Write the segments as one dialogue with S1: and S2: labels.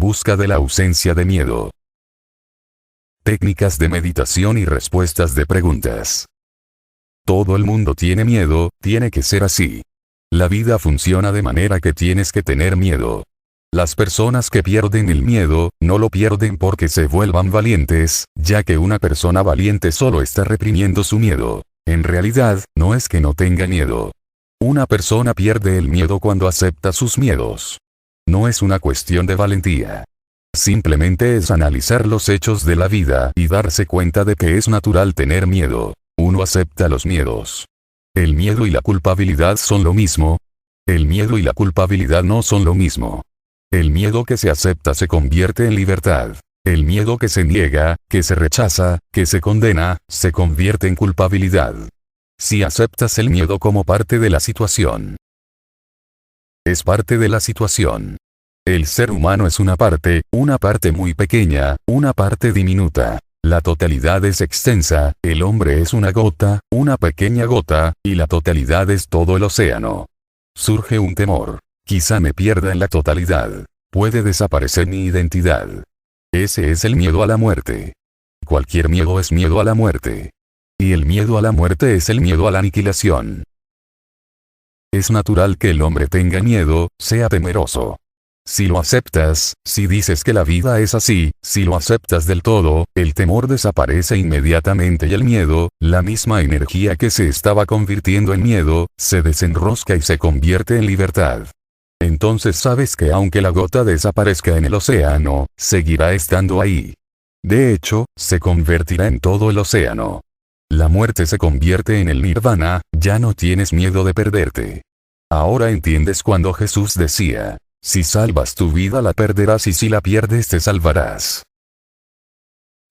S1: busca de la ausencia de miedo. Técnicas de meditación y respuestas de preguntas. Todo el mundo tiene miedo, tiene que ser así. La vida funciona de manera que tienes que tener miedo. Las personas que pierden el miedo, no lo pierden porque se vuelvan valientes, ya que una persona valiente solo está reprimiendo su miedo. En realidad, no es que no tenga miedo. Una persona pierde el miedo cuando acepta sus miedos. No es una cuestión de valentía. Simplemente es analizar los hechos de la vida y darse cuenta de que es natural tener miedo. Uno acepta los miedos. ¿El miedo y la culpabilidad son lo mismo? El miedo y la culpabilidad no son lo mismo. El miedo que se acepta se convierte en libertad. El miedo que se niega, que se rechaza, que se condena, se convierte en culpabilidad. Si aceptas el miedo como parte de la situación. Es parte de la situación. El ser humano es una parte muy pequeña, una parte diminuta. La totalidad es extensa, el hombre es una gota, una pequeña gota, y la totalidad es todo el océano. Surge un temor. Quizá me pierda en la totalidad. Puede desaparecer mi identidad. Ese es el miedo a la muerte. Cualquier miedo es miedo a la muerte. Y el miedo a la muerte es el miedo a la aniquilación. Es natural que el hombre tenga miedo, sea temeroso. Si lo aceptas, si dices que la vida es así, si lo aceptas del todo, el temor desaparece inmediatamente y el miedo, la misma energía que se estaba convirtiendo en miedo, se desenrosca y se convierte en libertad. Entonces sabes que aunque la gota desaparezca en el océano, seguirá estando ahí. De hecho, se convertirá en todo el océano. La muerte se convierte en el nirvana, ya no tienes miedo de perderte. Ahora entiendes cuando Jesús decía, si salvas tu vida la perderás y si la pierdes te salvarás.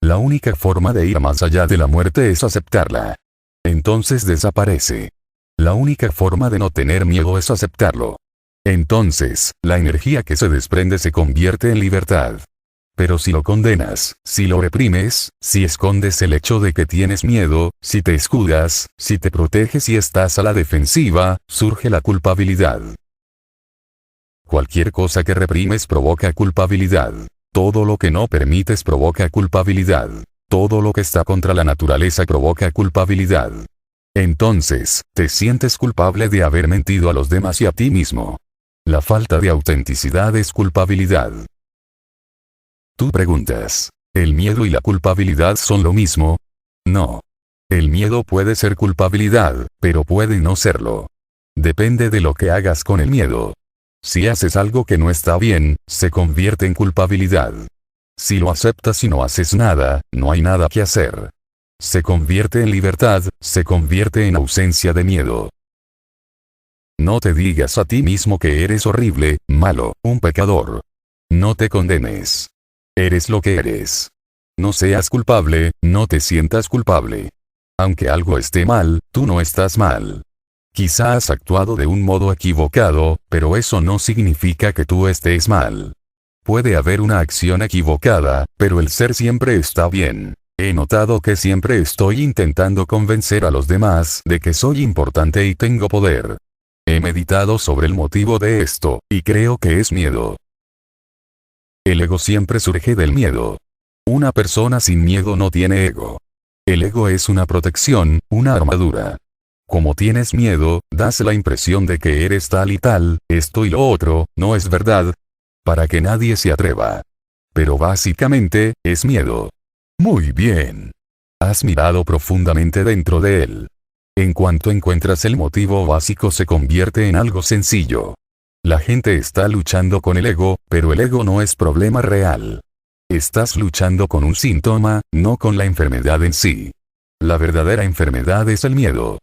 S1: La única forma de ir más allá de la muerte es aceptarla. Entonces desaparece. La única forma de no tener miedo es aceptarlo. Entonces, la energía que se desprende se convierte en libertad. Pero si lo condenas, si lo reprimes, si escondes el hecho de que tienes miedo, si te escudas, si te proteges y estás a la defensiva, surge la culpabilidad. Cualquier cosa que reprimes provoca culpabilidad. Todo lo que no permites provoca culpabilidad. Todo lo que está contra la naturaleza provoca culpabilidad. Entonces, te sientes culpable de haber mentido a los demás y a ti mismo. La falta de autenticidad es culpabilidad. Tú preguntas, ¿el miedo y la culpabilidad son lo mismo? No. El miedo puede ser culpabilidad, pero puede no serlo. Depende de lo que hagas con el miedo. Si haces algo que no está bien, se convierte en culpabilidad. Si lo aceptas y no haces nada, no hay nada que hacer. Se convierte en libertad, se convierte en ausencia de miedo. No te digas a ti mismo que eres horrible, malo, un pecador. No te condenes. Eres lo que eres. No seas culpable, no te sientas culpable. Aunque algo esté mal, tú no estás mal. Quizá has actuado de un modo equivocado, pero eso no significa que tú estés mal. Puede haber una acción equivocada, pero el ser siempre está bien. He notado que siempre estoy intentando convencer a los demás de que soy importante y tengo poder. He meditado sobre el motivo de esto, y creo que es miedo. El ego siempre surge del miedo. Una persona sin miedo no tiene ego. El ego es una protección, una armadura. Como tienes miedo, das la impresión de que eres tal y tal, esto y lo otro, no es verdad. Para que nadie se atreva. Pero básicamente, es miedo. Muy bien. Has mirado profundamente dentro de él. En cuanto encuentras el motivo básico se convierte en algo sencillo. La gente está luchando con el ego, pero el ego no es problema real. Estás luchando con un síntoma, no con la enfermedad en sí. La verdadera enfermedad es el miedo.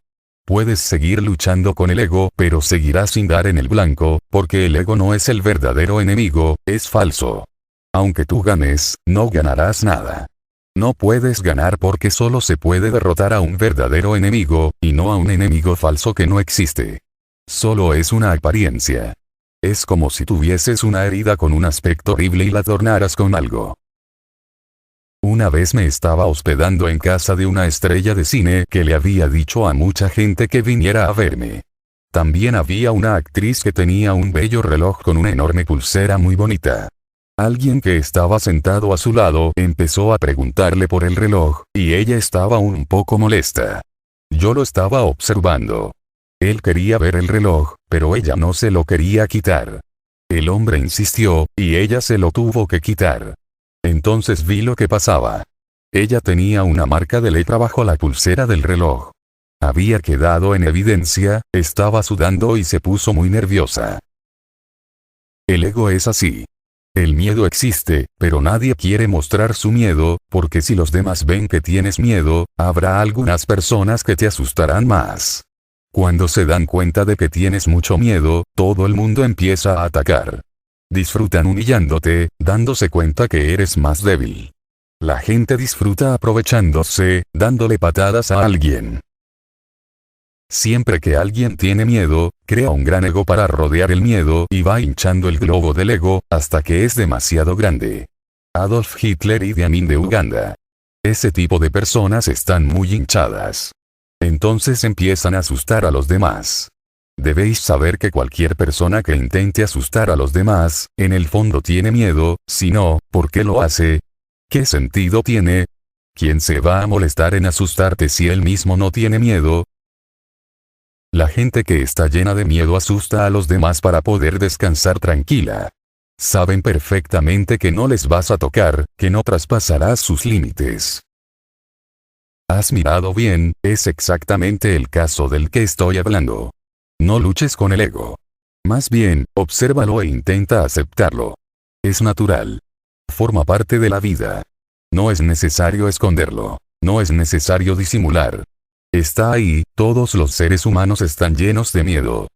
S1: Puedes seguir luchando con el ego, pero seguirás sin dar en el blanco, porque el ego no es el verdadero enemigo, es falso. Aunque tú ganes, no ganarás nada. No puedes ganar porque solo se puede derrotar a un verdadero enemigo, y no a un enemigo falso que no existe. Solo es una apariencia. Es como si tuvieses una herida con un aspecto horrible y la adornaras con algo. Una vez me estaba hospedando en casa de una estrella de cine que le había dicho a mucha gente que viniera a verme. También había una actriz que tenía un bello reloj con una enorme pulsera muy bonita. Alguien que estaba sentado a su lado empezó a preguntarle por el reloj, y ella estaba un poco molesta. Yo lo estaba observando. Él quería ver el reloj, pero ella no se lo quería quitar. El hombre insistió, y ella se lo tuvo que quitar. Entonces vi lo que pasaba. Ella tenía una marca de lepra bajo la pulsera del reloj. Había quedado en evidencia, estaba sudando y se puso muy nerviosa. El ego es así. El miedo existe, pero nadie quiere mostrar su miedo, porque si los demás ven que tienes miedo, habrá algunas personas que te asustarán más. Cuando se dan cuenta de que tienes mucho miedo, todo el mundo empieza a atacar. Disfrutan humillándote, dándose cuenta que eres más débil. La gente disfruta aprovechándose, dándole patadas a alguien. Siempre que alguien tiene miedo, crea un gran ego para rodear el miedo y va hinchando el globo del ego, hasta que es demasiado grande. Adolf Hitler y Idi Amin de Uganda. Ese tipo de personas están muy hinchadas. Entonces empiezan a asustar a los demás. Debéis saber que cualquier persona que intente asustar a los demás, en el fondo tiene miedo, si no, ¿por qué lo hace? ¿Qué sentido tiene? ¿Quién se va a molestar en asustarte si él mismo no tiene miedo? La gente que está llena de miedo asusta a los demás para poder descansar tranquila. Saben perfectamente que no les vas a tocar, que no traspasarás sus límites. ¿Has mirado bien? Es exactamente el caso del que estoy hablando. No luches con el ego. Más bien, obsérvalo e intenta aceptarlo. Es natural. Forma parte de la vida. No es necesario esconderlo. No es necesario disimular. Está ahí, todos los seres humanos están llenos de miedo.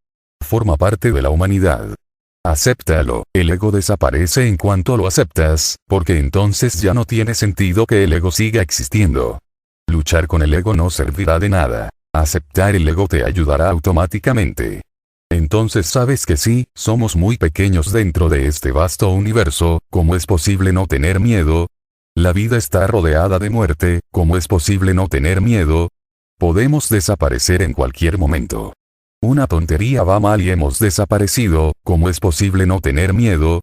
S1: Forma parte de la humanidad. Acéptalo, el ego desaparece en cuanto lo aceptas, porque entonces ya no tiene sentido que el ego siga existiendo. Luchar con el ego no servirá de nada. Aceptar el ego te ayudará automáticamente. Entonces sabes que sí, somos muy pequeños dentro de este vasto universo, ¿cómo es posible no tener miedo? La vida está rodeada de muerte, ¿cómo es posible no tener miedo? Podemos desaparecer en cualquier momento. Una tontería va mal y hemos desaparecido, ¿cómo es posible no tener miedo?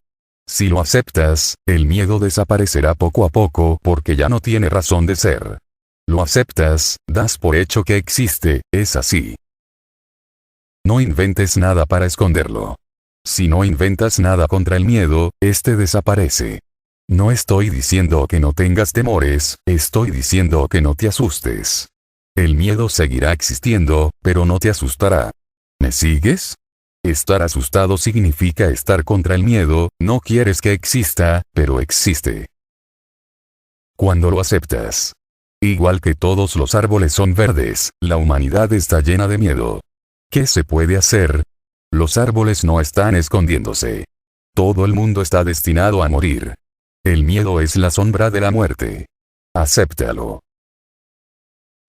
S1: Si lo aceptas, el miedo desaparecerá poco a poco porque ya no tiene razón de ser. Lo aceptas, das por hecho que existe, es así. No inventes nada para esconderlo. Si no inventas nada contra el miedo, este desaparece. No estoy diciendo que no tengas temores, estoy diciendo que no te asustes. El miedo seguirá existiendo, pero no te asustará. ¿Me sigues? Estar asustado significa estar contra el miedo, no quieres que exista, pero existe. Cuando lo aceptas. Igual que todos los árboles son verdes, la humanidad está llena de miedo. ¿Qué se puede hacer? Los árboles no están escondiéndose. Todo el mundo está destinado a morir. El miedo es la sombra de la muerte. Acéptalo.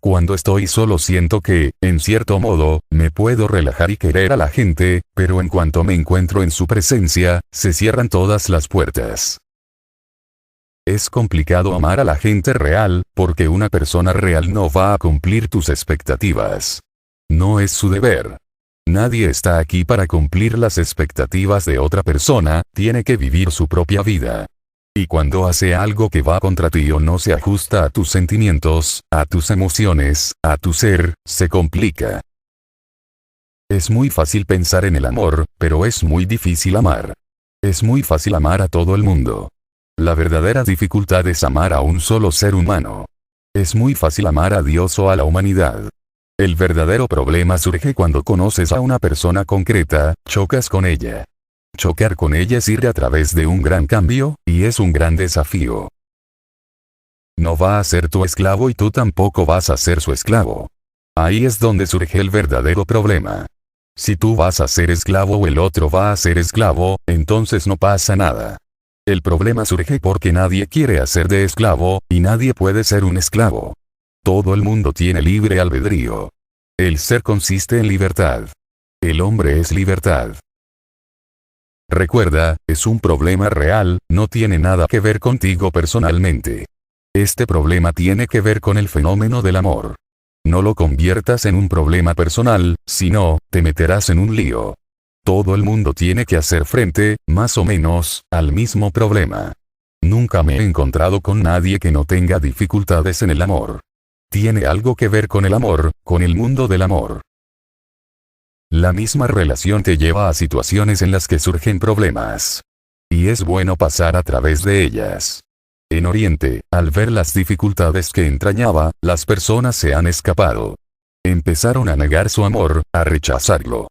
S1: Cuando estoy solo siento que, en cierto modo, me puedo relajar y querer a la gente, pero en cuanto me encuentro en su presencia, se cierran todas las puertas. Es complicado amar a la gente real, porque una persona real no va a cumplir tus expectativas. No es su deber. Nadie está aquí para cumplir las expectativas de otra persona, tiene que vivir su propia vida. Y cuando hace algo que va contra ti o no se ajusta a tus sentimientos, a tus emociones, a tu ser, se complica. Es muy fácil pensar en el amor, pero es muy difícil amar. Es muy fácil amar a todo el mundo. La verdadera dificultad es amar a un solo ser humano. Es muy fácil amar a Dios o a la humanidad. El verdadero problema surge cuando conoces a una persona concreta, chocas con ella. Chocar con ella es ir a través de un gran cambio, y es un gran desafío. No va a ser tu esclavo y tú tampoco vas a ser su esclavo. Ahí es donde surge el verdadero problema. Si tú vas a ser esclavo o el otro va a ser esclavo, entonces no pasa nada. El problema surge porque nadie quiere hacer de esclavo, y nadie puede ser un esclavo. Todo el mundo tiene libre albedrío. El ser consiste en libertad. El hombre es libertad. Recuerda, es un problema real, no tiene nada que ver contigo personalmente. Este problema tiene que ver con el fenómeno del amor. No lo conviertas en un problema personal, si no, te meterás en un lío. Todo el mundo tiene que hacer frente, más o menos, al mismo problema. Nunca me he encontrado con nadie que no tenga dificultades en el amor. Tiene algo que ver con el amor, con el mundo del amor. La misma relación te lleva a situaciones en las que surgen problemas. Y es bueno pasar a través de ellas. En Oriente, al ver las dificultades que entrañaba, las personas se han escapado. Empezaron a negar su amor, a rechazarlo.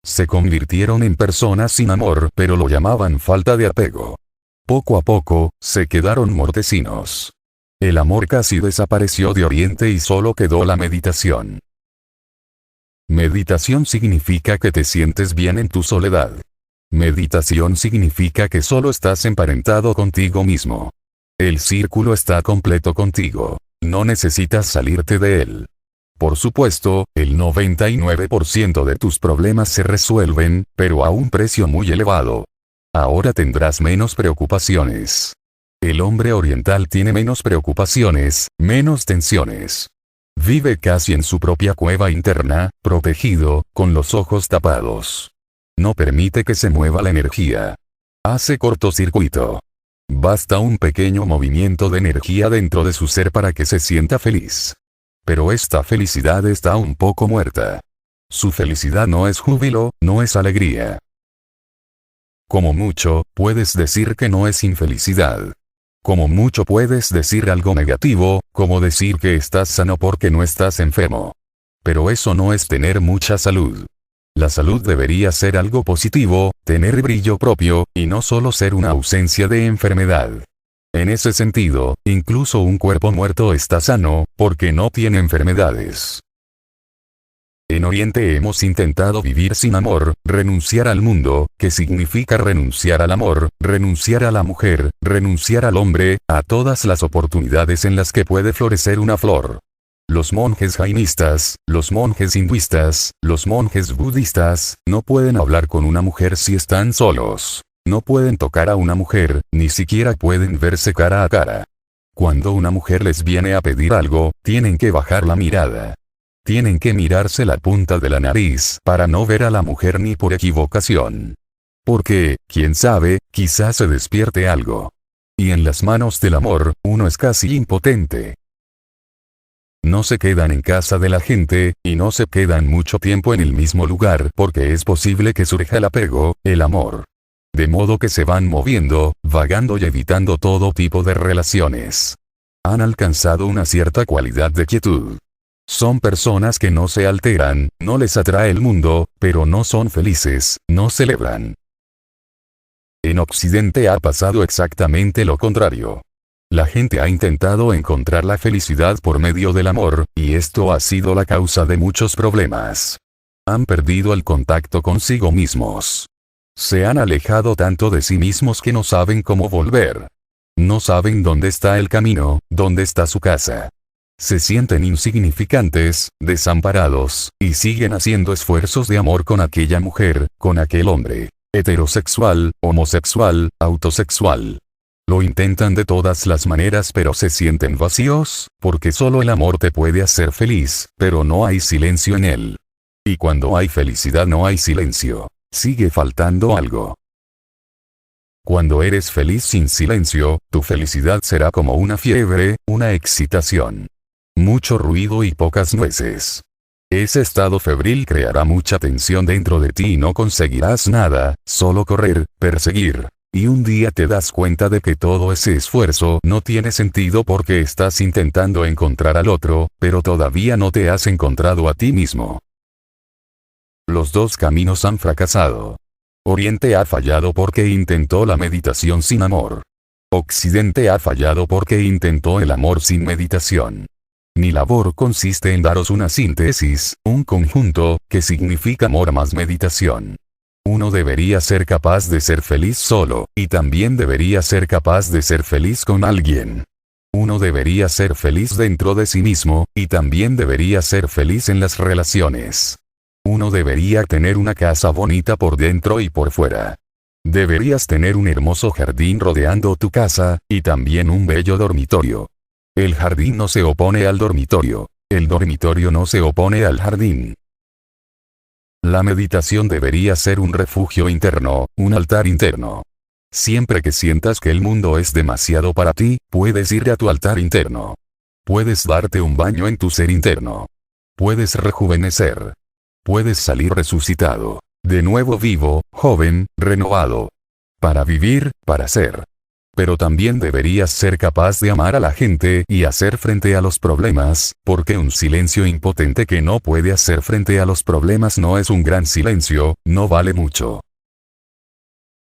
S1: Se convirtieron en personas sin amor, pero lo llamaban falta de apego. Poco a poco, se quedaron mortecinos. El amor casi desapareció de Oriente y solo quedó la meditación. Meditación significa que te sientes bien en tu soledad. Meditación significa que solo estás emparentado contigo mismo. El círculo está completo contigo. No necesitas salirte de él. Por supuesto, el 99% de tus problemas se resuelven, pero a un precio muy elevado. Ahora tendrás menos preocupaciones. El hombre oriental tiene menos preocupaciones, menos tensiones. Vive casi en su propia cueva interna, protegido, con los ojos tapados. No permite que se mueva la energía. Hace cortocircuito. Basta un pequeño movimiento de energía dentro de su ser para que se sienta feliz. Pero esta felicidad está un poco muerta. Su felicidad no es júbilo, no es alegría. Como mucho, puedes decir que no es infelicidad. Como mucho puedes decir algo negativo, como decir que estás sano porque no estás enfermo. Pero eso no es tener mucha salud. La salud debería ser algo positivo, tener brillo propio, y no solo ser una ausencia de enfermedad. En ese sentido, incluso un cuerpo muerto está sano, porque no tiene enfermedades. En Oriente hemos intentado vivir sin amor, renunciar al mundo, que significa renunciar al amor, renunciar a la mujer, renunciar al hombre, a todas las oportunidades en las que puede florecer una flor. Los monjes jainistas, los monjes hinduistas, los monjes budistas, no pueden hablar con una mujer si están solos. No pueden tocar a una mujer, ni siquiera pueden verse cara a cara. Cuando una mujer les viene a pedir algo, tienen que bajar la mirada. Tienen que mirarse la punta de la nariz para no ver a la mujer ni por equivocación. Porque, quién sabe, quizás se despierte algo. Y en las manos del amor, uno es casi impotente. No se quedan en casa de la gente, y no se quedan mucho tiempo en el mismo lugar porque es posible que surja el apego, el amor. De modo que se van moviendo, vagando y evitando todo tipo de relaciones. Han alcanzado una cierta cualidad de quietud. Son personas que no se alteran, no les atrae el mundo, pero no son felices, no celebran. En Occidente ha pasado exactamente lo contrario. La gente ha intentado encontrar la felicidad por medio del amor, y esto ha sido la causa de muchos problemas. Han perdido el contacto consigo mismos. Se han alejado tanto de sí mismos que no saben cómo volver. No saben dónde está el camino, dónde está su casa. Se sienten insignificantes, desamparados, y siguen haciendo esfuerzos de amor con aquella mujer, con aquel hombre, heterosexual, homosexual, autosexual. Lo intentan de todas las maneras pero se sienten vacíos, porque solo el amor te puede hacer feliz, pero no hay silencio en él. Y cuando hay felicidad no hay silencio. Sigue faltando algo. Cuando eres feliz sin silencio, tu felicidad será como una fiebre, una excitación. Mucho ruido y pocas nueces. Ese estado febril creará mucha tensión dentro de ti y no conseguirás nada, solo correr, perseguir. Y un día te das cuenta de que todo ese esfuerzo no tiene sentido porque estás intentando encontrar al otro, pero todavía no te has encontrado a ti mismo. Los dos caminos han fracasado. Oriente ha fallado porque intentó la meditación sin amor. Occidente ha fallado porque intentó el amor sin meditación. Mi labor consiste en daros una síntesis, un conjunto, que significa amor más meditación. Uno debería ser capaz de ser feliz solo, y también debería ser capaz de ser feliz con alguien. Uno debería ser feliz dentro de sí mismo, y también debería ser feliz en las relaciones. Uno debería tener una casa bonita por dentro y por fuera. Deberías tener un hermoso jardín rodeando tu casa, y también un bello dormitorio. El jardín no se opone al dormitorio. El dormitorio no se opone al jardín. La meditación debería ser un refugio interno, un altar interno. Siempre que sientas que el mundo es demasiado para ti, puedes ir a tu altar interno. Puedes darte un baño en tu ser interno. Puedes rejuvenecer. Puedes salir resucitado, de nuevo vivo, joven, renovado. Para vivir, para ser. Pero también deberías ser capaz de amar a la gente y hacer frente a los problemas, porque un silencio impotente que no puede hacer frente a los problemas no es un gran silencio, no vale mucho.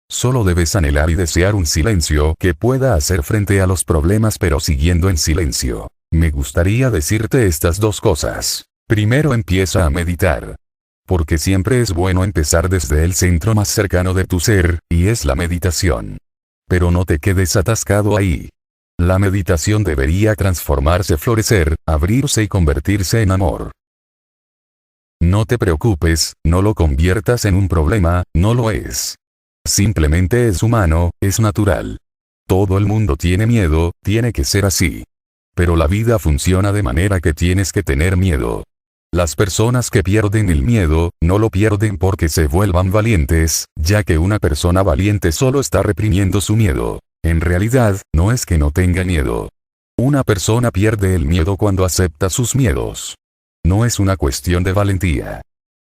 S1: Solo debes anhelar y desear un silencio que pueda hacer frente a los problemas pero siguiendo en silencio. Me gustaría decirte estas dos cosas. Primero, empieza a meditar. Porque siempre es bueno empezar desde el centro más cercano de tu ser, y es la meditación. Pero no te quedes atascado ahí. La meditación debería transformarse, florecer, abrirse y convertirse en amor. No te preocupes, no lo conviertas en un problema, no lo es. Simplemente es humano, es natural. Todo el mundo tiene miedo, tiene que ser así. Pero la vida funciona de manera que tienes que tener miedo. Las personas que pierden el miedo, no lo pierden porque se vuelvan valientes, ya que una persona valiente solo está reprimiendo su miedo. En realidad, no es que no tenga miedo. Una persona pierde el miedo cuando acepta sus miedos. No es una cuestión de valentía.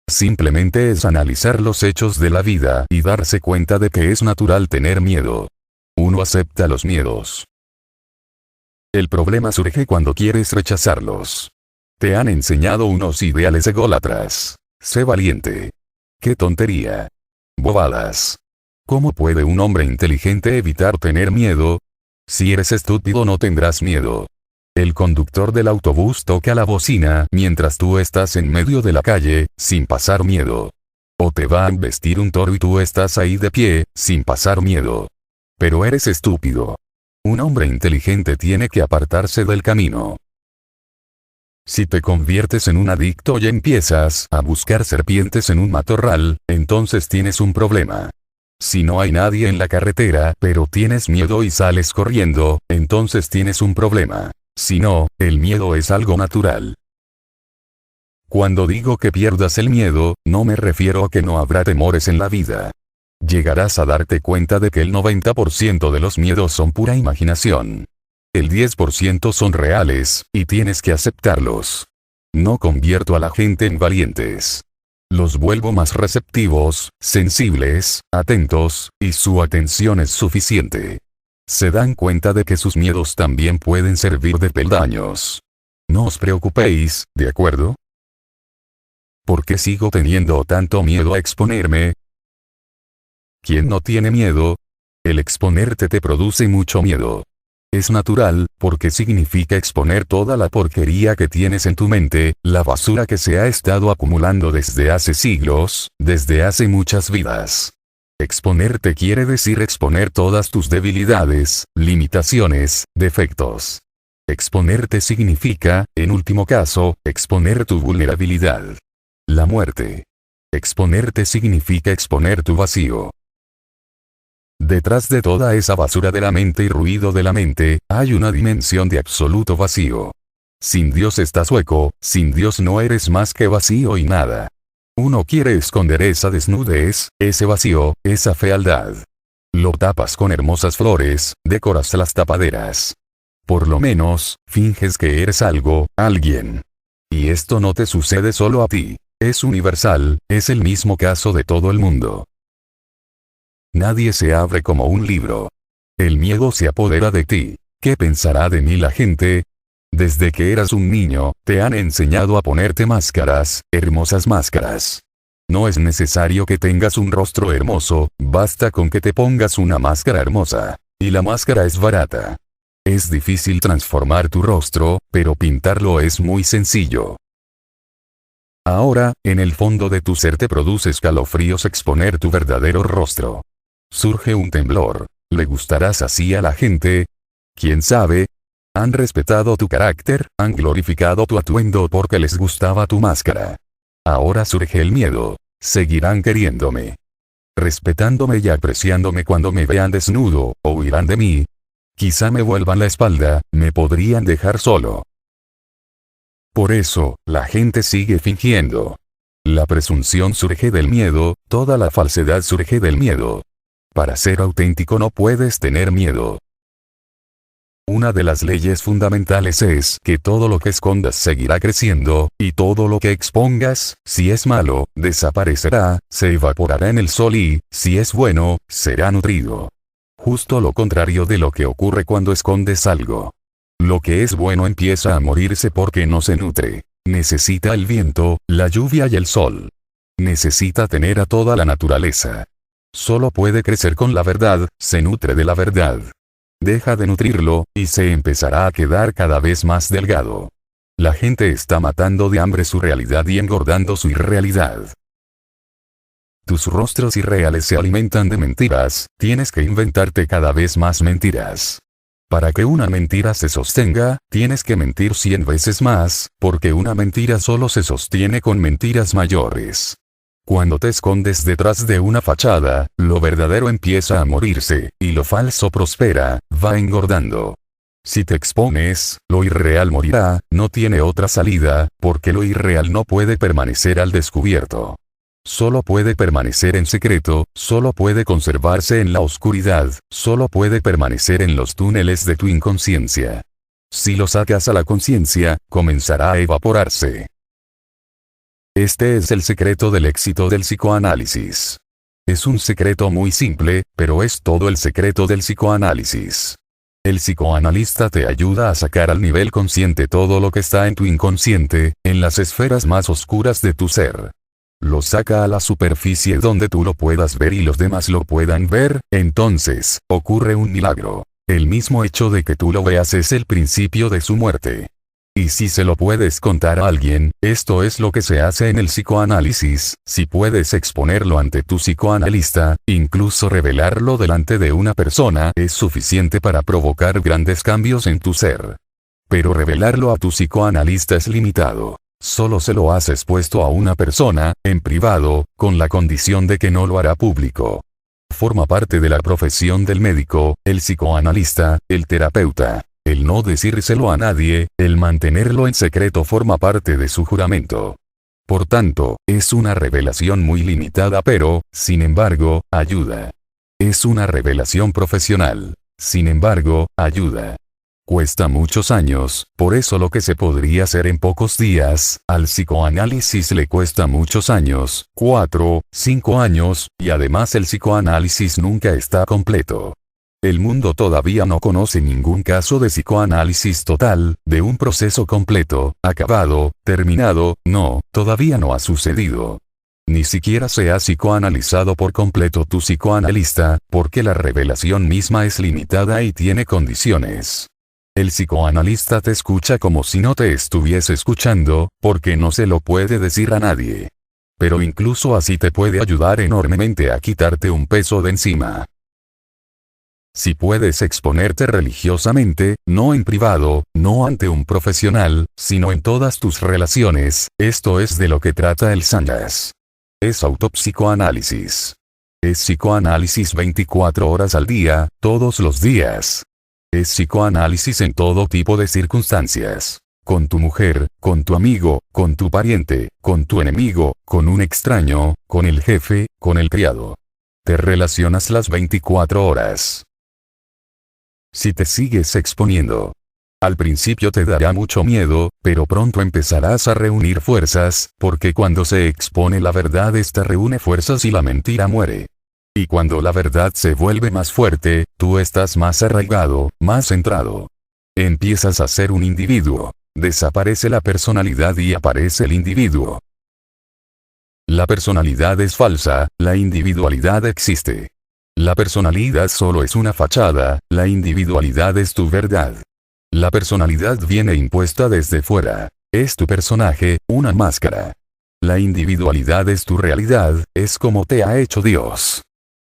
S1: Simplemente es analizar los hechos de la vida y darse cuenta de que es natural tener miedo. Uno acepta los miedos. El problema surge cuando quieres rechazarlos. Te han enseñado unos ideales ególatras. Sé valiente. ¡Qué tontería! Bobadas. ¿Cómo puede un hombre inteligente evitar tener miedo? Si eres estúpido no tendrás miedo. El conductor del autobús toca la bocina mientras tú estás en medio de la calle, sin pasar miedo. O te va a embestir un toro y tú estás ahí de pie, sin pasar miedo. Pero eres estúpido. Un hombre inteligente tiene que apartarse del camino. Si te conviertes en un adicto y empiezas a buscar serpientes en un matorral, entonces tienes un problema. Si no hay nadie en la carretera, pero tienes miedo y sales corriendo, entonces tienes un problema. Si no, el miedo es algo natural. Cuando digo que pierdas el miedo, no me refiero a que no habrá temores en la vida. Llegarás a darte cuenta de que el 90% de los miedos son pura imaginación. El 10% son reales, y tienes que aceptarlos. No convierto a la gente en valientes. Los vuelvo más receptivos, sensibles, atentos, y su atención es suficiente. Se dan cuenta de que sus miedos también pueden servir de peldaños. No os preocupéis, ¿de acuerdo? ¿Por qué sigo teniendo tanto miedo a exponerme? ¿Quién no tiene miedo? El exponerte te produce mucho miedo. Es natural, porque significa exponer toda la porquería que tienes en tu mente, la basura que se ha estado acumulando desde hace siglos, desde hace muchas vidas. Exponerte quiere decir exponer todas tus debilidades, limitaciones, defectos. Exponerte significa, en último caso, exponer tu vulnerabilidad. La muerte. Exponerte significa exponer tu vacío. Detrás de toda esa basura de la mente y ruido de la mente, hay una dimensión de absoluto vacío. Sin Dios estás hueco, sin Dios no eres más que vacío y nada. Uno quiere esconder esa desnudez, ese vacío, esa fealdad. Lo tapas con hermosas flores, decoras las tapaderas. Por lo menos, finges que eres algo, alguien. Y esto no te sucede solo a ti, es universal, es el mismo caso de todo el mundo. Nadie se abre como un libro. El miedo se apodera de ti. ¿Qué pensará de mí la gente? Desde que eras un niño, te han enseñado a ponerte máscaras, hermosas máscaras. No es necesario que tengas un rostro hermoso, basta con que te pongas una máscara hermosa. Y la máscara es barata. Es difícil transformar tu rostro, pero pintarlo es muy sencillo. Ahora, en el fondo de tu ser te produce escalofríos exponer tu verdadero rostro. Surge un temblor. ¿Le gustarás así a la gente? ¿Quién sabe? Han respetado tu carácter, han glorificado tu atuendo porque les gustaba tu máscara. Ahora surge el miedo. Seguirán queriéndome, respetándome y apreciándome cuando me vean desnudo, o huirán de mí. Quizá me vuelvan la espalda, me podrían dejar solo. Por eso, la gente sigue fingiendo. La presunción surge del miedo, toda la falsedad surge del miedo. Para ser auténtico no puedes tener miedo. Una de las leyes fundamentales es que todo lo que escondas seguirá creciendo, y todo lo que expongas, si es malo, desaparecerá, se evaporará en el sol y, si es bueno, será nutrido. Justo lo contrario de lo que ocurre cuando escondes algo. Lo que es bueno empieza a morirse porque no se nutre. Necesita el viento, la lluvia y el sol. Necesita tener a toda la naturaleza. Solo puede crecer con la verdad, se nutre de la verdad. Deja de nutrirlo, y se empezará a quedar cada vez más delgado. La gente está matando de hambre su realidad y engordando su irrealidad. Tus rostros irreales se alimentan de mentiras, tienes que inventarte cada vez más mentiras. Para que una mentira se sostenga, tienes que mentir 100 veces más, porque una mentira solo se sostiene con mentiras mayores. Cuando te escondes detrás de una fachada, lo verdadero empieza a morirse, y lo falso prospera, va engordando. Si te expones, lo irreal morirá, no tiene otra salida, porque lo irreal no puede permanecer al descubierto. Solo puede permanecer en secreto, solo puede conservarse en la oscuridad, solo puede permanecer en los túneles de tu inconsciencia. Si lo sacas a la conciencia, comenzará a evaporarse. Este es el secreto del éxito del psicoanálisis. Es un secreto muy simple, pero es todo el secreto del psicoanálisis. El psicoanalista te ayuda a sacar al nivel consciente todo lo que está en tu inconsciente, en las esferas más oscuras de tu ser. Lo saca a la superficie donde tú lo puedas ver y los demás lo puedan ver, entonces, ocurre un milagro. El mismo hecho de que tú lo veas es el principio de su muerte. Y si se lo puedes contar a alguien, esto es lo que se hace en el psicoanálisis, si puedes exponerlo ante tu psicoanalista, incluso revelarlo delante de una persona es suficiente para provocar grandes cambios en tu ser. Pero revelarlo a tu psicoanalista es limitado. Solo se lo has expuesto a una persona, en privado, con la condición de que no lo hará público. Forma parte de la profesión del médico, el psicoanalista, el terapeuta. El no decírselo a nadie, el mantenerlo en secreto forma parte de su juramento. Por tanto, es una revelación muy limitada pero, sin embargo, ayuda. Es una revelación profesional. Sin embargo, ayuda. Cuesta muchos años, por eso lo que se podría hacer en pocos días, al psicoanálisis le cuesta muchos años, 4, 5 años, y además el psicoanálisis nunca está completo. El mundo todavía no conoce ningún caso de psicoanálisis total, de un proceso completo, acabado, terminado, no, todavía no ha sucedido. Ni siquiera se ha psicoanalizado por completo tu psicoanalista, porque la revelación misma es limitada y tiene condiciones. El psicoanalista te escucha como si no te estuviese escuchando, porque no se lo puede decir a nadie. Pero incluso así te puede ayudar enormemente a quitarte un peso de encima. Si puedes exponerte religiosamente, no en privado, no ante un profesional, sino en todas tus relaciones, esto es de lo que trata el sannyas. Es autopsicoanálisis. Es psicoanálisis 24 horas al día, todos los días. Es psicoanálisis en todo tipo de circunstancias. Con tu mujer, con tu amigo, con tu pariente, con tu enemigo, con un extraño, con el jefe, con el criado. Te relacionas las 24 horas. Si te sigues exponiendo, al principio te dará mucho miedo, pero pronto empezarás a reunir fuerzas, porque cuando se expone la verdad esta reúne fuerzas y la mentira muere. Y cuando la verdad se vuelve más fuerte, tú estás más arraigado, más centrado. Empiezas a ser un individuo. Desaparece la personalidad y aparece el individuo. La personalidad es falsa, la individualidad existe. La personalidad solo es una fachada, la individualidad es tu verdad. La personalidad viene impuesta desde fuera. Es tu personaje, una máscara. La individualidad es tu realidad, es como te ha hecho Dios.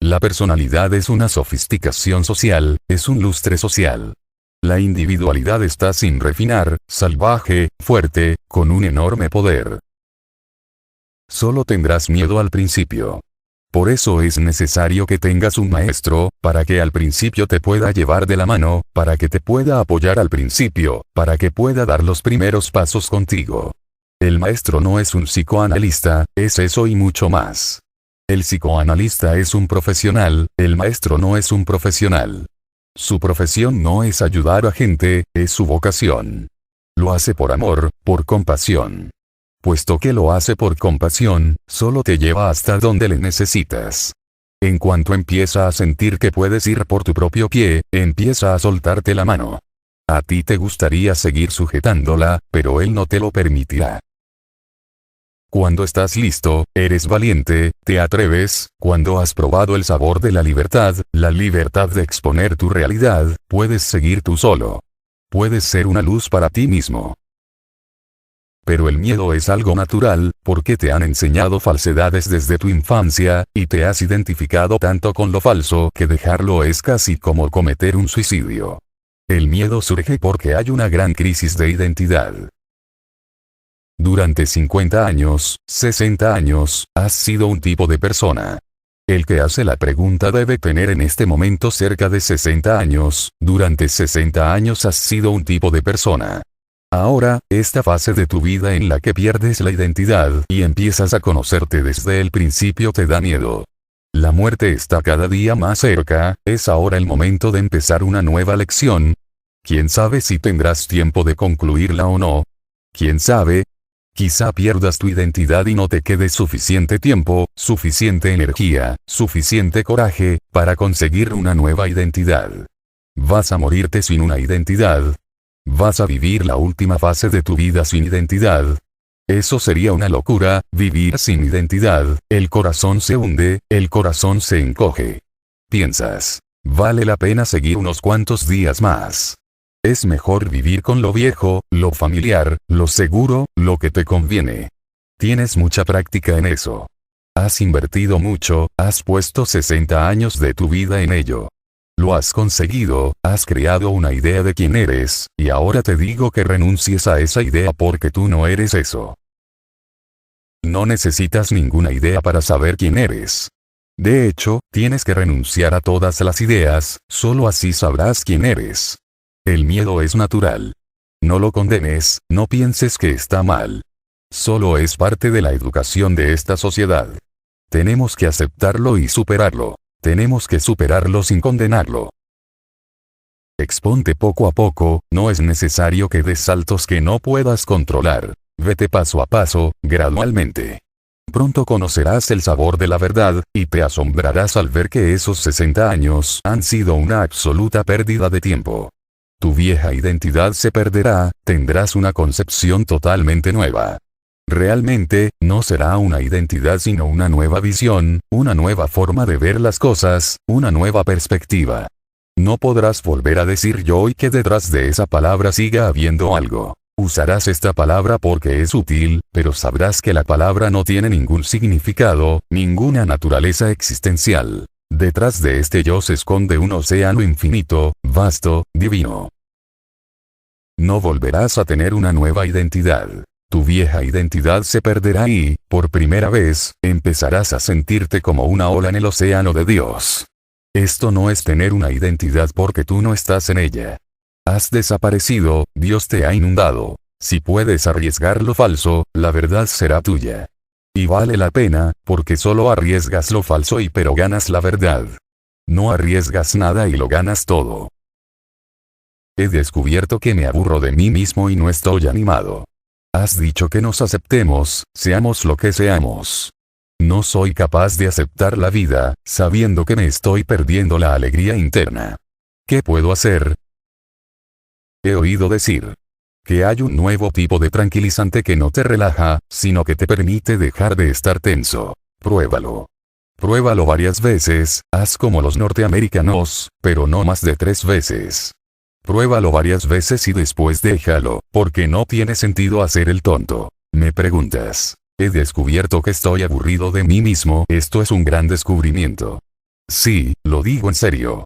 S1: La personalidad es una sofisticación social, es un lustre social. La individualidad está sin refinar, salvaje, fuerte, con un enorme poder. Solo tendrás miedo al principio. Por eso es necesario que tengas un maestro, para que al principio te pueda llevar de la mano, para que te pueda apoyar al principio, para que pueda dar los primeros pasos contigo. El maestro no es un psicoanalista, es eso y mucho más. El psicoanalista es un profesional, el maestro no es un profesional. Su profesión no es ayudar a gente, es su vocación. Lo hace por amor, por compasión. Puesto que lo hace por compasión, solo te lleva hasta donde le necesitas. En cuanto empieza a sentir que puedes ir por tu propio pie, empieza a soltarte la mano. A ti te gustaría seguir sujetándola, pero él no te lo permitirá. Cuando estás listo, eres valiente, te atreves, cuando has probado el sabor de la libertad de exponer tu realidad, puedes seguir tú solo. Puedes ser una luz para ti mismo. Pero el miedo es algo natural, porque te han enseñado falsedades desde tu infancia, y te has identificado tanto con lo falso que dejarlo es casi como cometer un suicidio. El miedo surge porque hay una gran crisis de identidad. Durante 50 años, 60 años, has sido un tipo de persona. El que hace la pregunta debe tener en este momento cerca de 60 años, durante 60 años has sido un tipo de persona. Ahora, esta fase de tu vida en la que pierdes la identidad y empiezas a conocerte desde el principio te da miedo. La muerte está cada día más cerca, es ahora el momento de empezar una nueva lección. ¿Quién sabe si tendrás tiempo de concluirla o no? ¿Quién sabe? Quizá pierdas tu identidad y no te quede suficiente tiempo, suficiente energía, suficiente coraje, para conseguir una nueva identidad. ¿Vas a morirte sin una identidad? ¿Vas a vivir la última fase de tu vida sin identidad? Eso sería una locura, vivir sin identidad, el corazón se hunde, el corazón se encoge. Piensas, vale la pena seguir unos cuantos días más. Es mejor vivir con lo viejo, lo familiar, lo seguro, lo que te conviene. Tienes mucha práctica en eso. Has invertido mucho, has puesto 60 años de tu vida en ello. Lo has conseguido, has creado una idea de quién eres, y ahora te digo que renuncies a esa idea porque tú no eres eso. No necesitas ninguna idea para saber quién eres. De hecho, tienes que renunciar a todas las ideas, solo así sabrás quién eres. El miedo es natural. No lo condenes, no pienses que está mal. Solo es parte de la educación de esta sociedad. Tenemos que aceptarlo y superarlo. Tenemos que superarlo sin condenarlo. Exponte poco a poco, no es necesario que des saltos que no puedas controlar. Vete paso a paso, gradualmente. Pronto conocerás el sabor de la verdad, y te asombrarás al ver que esos 60 años han sido una absoluta pérdida de tiempo. Tu vieja identidad se perderá, tendrás una concepción totalmente nueva. Realmente, no será una identidad sino una nueva visión, una nueva forma de ver las cosas, una nueva perspectiva. No podrás volver a decir yo y que detrás de esa palabra siga habiendo algo. Usarás esta palabra porque es útil, pero sabrás que la palabra no tiene ningún significado, ninguna naturaleza existencial. Detrás de este yo se esconde un océano infinito, vasto, divino. No volverás a tener una nueva identidad. Tu vieja identidad se perderá y, por primera vez, empezarás a sentirte como una ola en el océano de Dios. Esto no es tener una identidad porque tú no estás en ella. Has desaparecido, Dios te ha inundado. Si puedes arriesgar lo falso, la verdad será tuya. Y vale la pena, porque solo arriesgas lo falso pero ganas la verdad. No arriesgas nada y lo ganas todo. He descubierto que me aburro de mí mismo y no estoy animado. Has dicho que nos aceptemos, seamos lo que seamos. No soy capaz de aceptar la vida, sabiendo que me estoy perdiendo la alegría interna. ¿Qué puedo hacer? He oído decir que hay un nuevo tipo de tranquilizante que no te relaja, sino que te permite dejar de estar tenso. Pruébalo. Pruébalo varias veces, haz como los norteamericanos, pero no más de 3 veces. Pruébalo varias veces y después déjalo, porque no tiene sentido hacer el tonto. Me preguntas. He descubierto que estoy aburrido de mí mismo. Esto es un gran descubrimiento. Sí, lo digo en serio.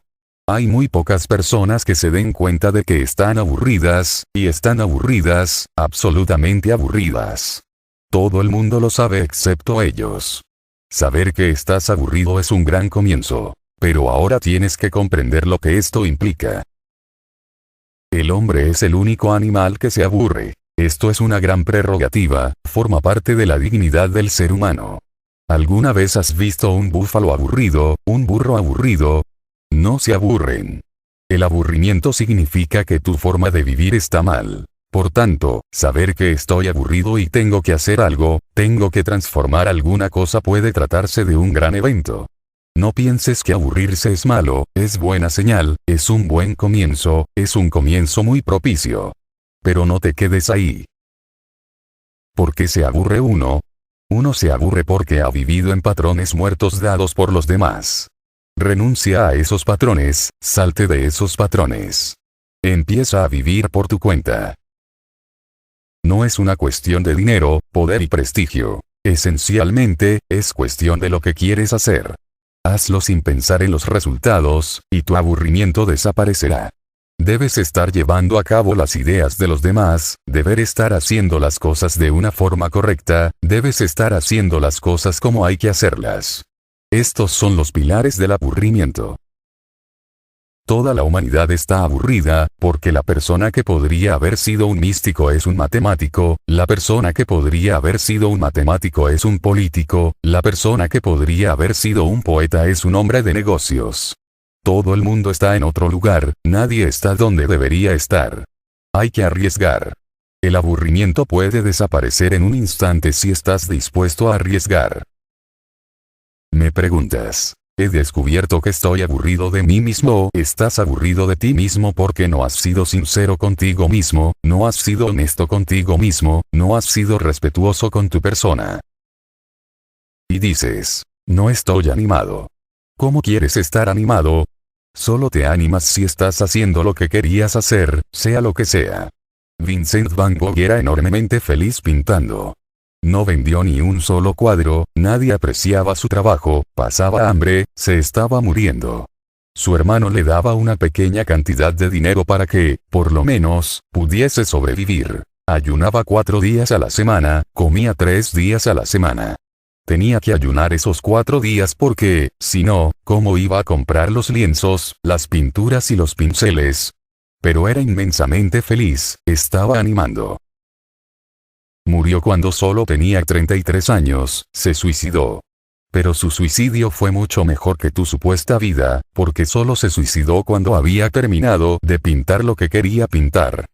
S1: Hay muy pocas personas que se den cuenta de que están aburridas, y están aburridas, absolutamente aburridas. Todo el mundo lo sabe excepto ellos. Saber que estás aburrido es un gran comienzo. Pero ahora tienes que comprender lo que esto implica. El hombre es el único animal que se aburre. Esto es una gran prerrogativa, forma parte de la dignidad del ser humano. ¿Alguna vez has visto un búfalo aburrido, un burro aburrido? No se aburren. El aburrimiento significa que tu forma de vivir está mal. Por tanto, saber que estoy aburrido y tengo que hacer algo, tengo que transformar alguna cosa puede tratarse de un gran evento. No pienses que aburrirse es malo, es buena señal, es un buen comienzo, es un comienzo muy propicio. Pero no te quedes ahí. ¿Por qué se aburre uno? Uno se aburre porque ha vivido en patrones muertos dados por los demás. Renuncia a esos patrones, salte de esos patrones. Empieza a vivir por tu cuenta. No es una cuestión de dinero, poder y prestigio. Esencialmente, es cuestión de lo que quieres hacer. Hazlo sin pensar en los resultados, y tu aburrimiento desaparecerá. Debes estar llevando a cabo las ideas de los demás, deber estar haciendo las cosas de una forma correcta, debes estar haciendo las cosas como hay que hacerlas. Estos son los pilares del aburrimiento. Toda la humanidad está aburrida, porque la persona que podría haber sido un místico es un matemático, la persona que podría haber sido un matemático es un político, la persona que podría haber sido un poeta es un hombre de negocios. Todo el mundo está en otro lugar, nadie está donde debería estar. Hay que arriesgar. El aburrimiento puede desaparecer en un instante si estás dispuesto a arriesgar. Me preguntas. He descubierto que estoy aburrido de mí mismo. Estás aburrido de ti mismo porque no has sido sincero contigo mismo, no has sido honesto contigo mismo, no has sido respetuoso con tu persona. Y dices, no estoy animado. ¿Cómo quieres estar animado? Solo te animas si estás haciendo lo que querías hacer, sea lo que sea. Vincent Van Gogh era enormemente feliz pintando. No vendió ni un solo cuadro, nadie apreciaba su trabajo, pasaba hambre, se estaba muriendo. Su hermano le daba una pequeña cantidad de dinero para que, por lo menos, pudiese sobrevivir. Ayunaba 4 días a la semana, comía 3 días a la semana. Tenía que ayunar esos 4 días porque, si no, ¿cómo iba a comprar los lienzos, las pinturas y los pinceles? Pero era inmensamente feliz, estaba animando. Murió cuando solo tenía 33 años, se suicidó. Pero su suicidio fue mucho mejor que tu supuesta vida, porque solo se suicidó cuando había terminado de pintar lo que quería pintar.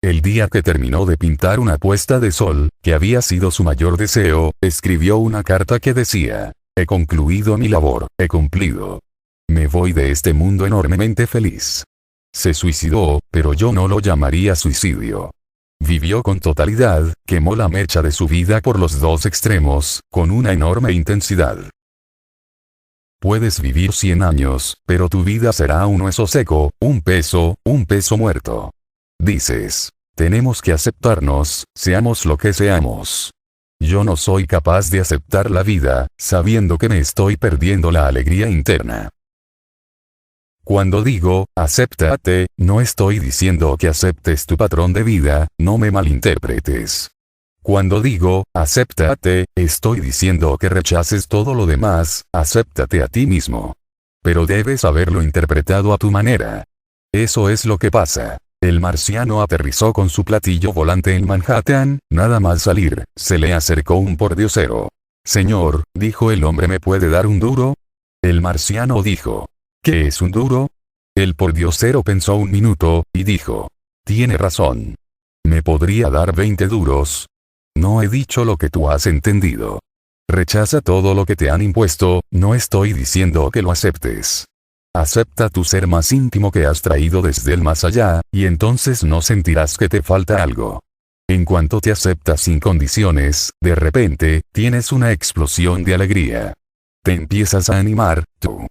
S1: El día que terminó de pintar una puesta de sol, que había sido su mayor deseo, escribió una carta que decía, he concluido mi labor, he cumplido. Me voy de este mundo enormemente feliz. Se suicidó, pero yo no lo llamaría suicidio. Vivió con totalidad, quemó la mecha de su vida por los dos extremos, con una enorme intensidad. Puedes vivir 100 años, pero tu vida será un hueso seco, un peso muerto. Dices, tenemos que aceptarnos, seamos lo que seamos. Yo no soy capaz de aceptar la vida, sabiendo que me estoy perdiendo la alegría interna. Cuando digo, acéptate, no estoy diciendo que aceptes tu patrón de vida, no me malinterpretes. Cuando digo, acéptate, estoy diciendo que rechaces todo lo demás, acéptate a ti mismo. Pero debes haberlo interpretado a tu manera. Eso es lo que pasa. El marciano aterrizó con su platillo volante en Manhattan, nada más salir, se le acercó un pordiosero. Señor, dijo el hombre, ¿me puede dar un duro? El marciano dijo, ¿qué es un duro? El pordiosero pensó un minuto, y dijo, tiene razón. ¿Me podría dar 20 duros? No he dicho lo que tú has entendido. Rechaza todo lo que te han impuesto, no estoy diciendo que lo aceptes. Acepta tu ser más íntimo que has traído desde el más allá, y entonces no sentirás que te falta algo. En cuanto te aceptas sin condiciones, de repente, tienes una explosión de alegría. Te empiezas a animar, tú.